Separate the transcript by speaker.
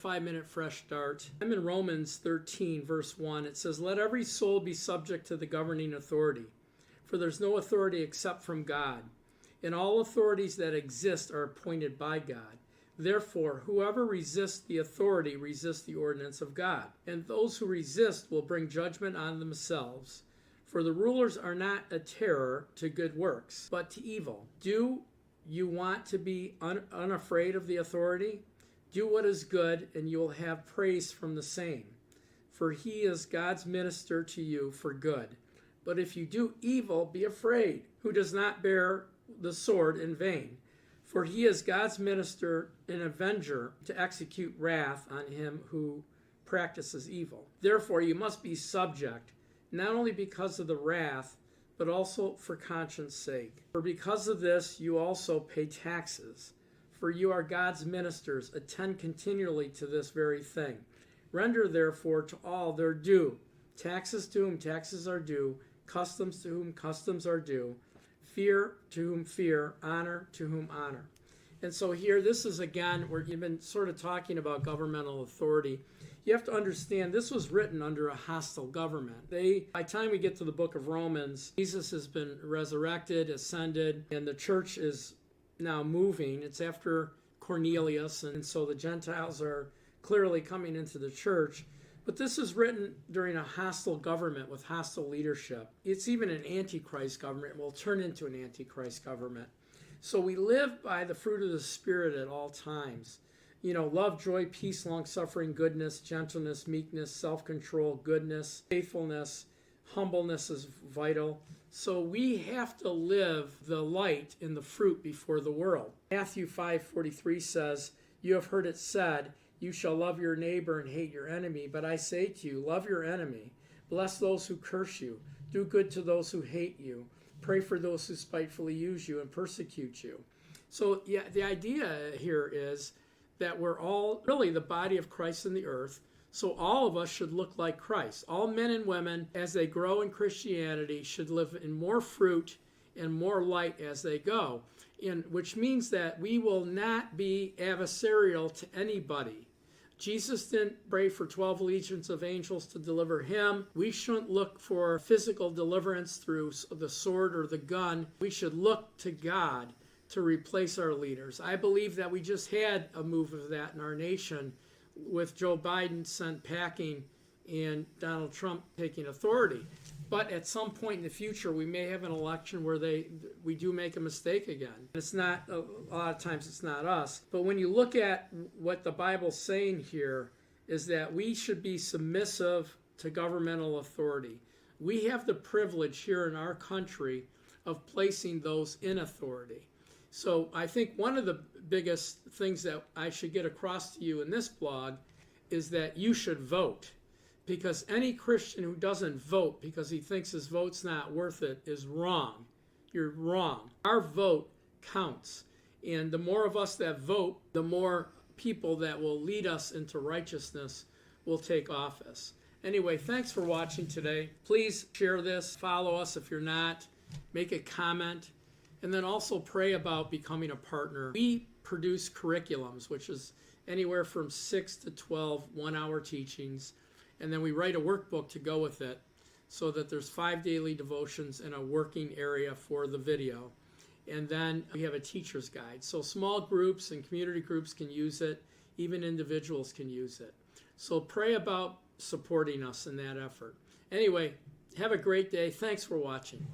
Speaker 1: 5-minute fresh start. I'm in Romans 13, verse 1. It says, "Let every soul be subject to the governing authority, for there's no authority except from God, and all authorities that exist are appointed by God. Therefore, whoever resists the authority resists the ordinance of God, and those who resist will bring judgment on themselves. For the rulers are not a terror to good works, but to evil." Do you want to be unafraid of the authority? Do what is good, and you will have praise from the same. For he is God's minister to you for good. But if you do evil, be afraid, who does not bear the sword in vain. For he is God's minister and avenger to execute wrath on him who practices evil. Therefore you must be subject, not only because of the wrath, but also for conscience sake. For because of this you also pay taxes. For you are God's ministers, attend continually to this very thing. Render therefore to all their due, taxes to whom taxes are due, customs to whom customs are due, fear to whom fear, honor to whom honor. And so here, this is again, where you've been sort of talking about governmental authority. You have to understand, this was written under a hostile government. By the time we get to the book of Romans, Jesus has been resurrected, ascended, and the church is now moving. It's after Cornelius, and so the Gentiles are clearly coming into the church. But this is written during a hostile government with hostile leadership. It's even an antichrist government. It will turn into an antichrist government. So we live by the fruit of the Spirit at all times. Love, joy, peace, long-suffering, goodness, gentleness, meekness, self-control, goodness, faithfulness, humbleness is vital. So we have to live the light in the fruit before the world. Matthew 5:43 says, "You have heard it said, you shall love your neighbor and hate your enemy. But I say to you, love your enemy. Bless those who curse you. Do good to those who hate you. Pray for those who spitefully use you and persecute you." So yeah, the idea here is that we're all really the body of Christ in the earth. So all of us should look like Christ. All men and women, as they grow in Christianity, should live in more fruit and more light as they go, which means that we will not be adversarial to anybody. Jesus didn't pray for 12 legions of angels to deliver him. We shouldn't look for physical deliverance through the sword or the gun. We should look to God to replace our leaders. I believe that we just had a move of that in our nation with Joe Biden sent packing and Donald Trump taking authority. But at some point in the future, we may have an election where we do make a mistake again. It's not, a lot of times it's not us. But when you look at what the Bible's saying here, is that we should be submissive to governmental authority. We have the privilege here in our country of placing those in authority. So I think one of the biggest things that I should get across to you in this blog is that you should vote. Because any Christian who doesn't vote because he thinks his vote's not worth it is wrong. You're wrong. Our vote counts. And the more of us that vote, the more people that will lead us into righteousness will take office. Anyway, thanks for watching today. Please share this. Follow us if you're not. Make a comment. And then also pray about becoming a partner. We produce curriculums, which is anywhere from 6 to 12 one-hour teachings. And then we write a workbook to go with it so that there's 5 daily devotions and a working area for the video. And then we have a teacher's guide. So small groups and community groups can use it. Even individuals can use it. So pray about supporting us in that effort. Anyway, have a great day. Thanks for watching.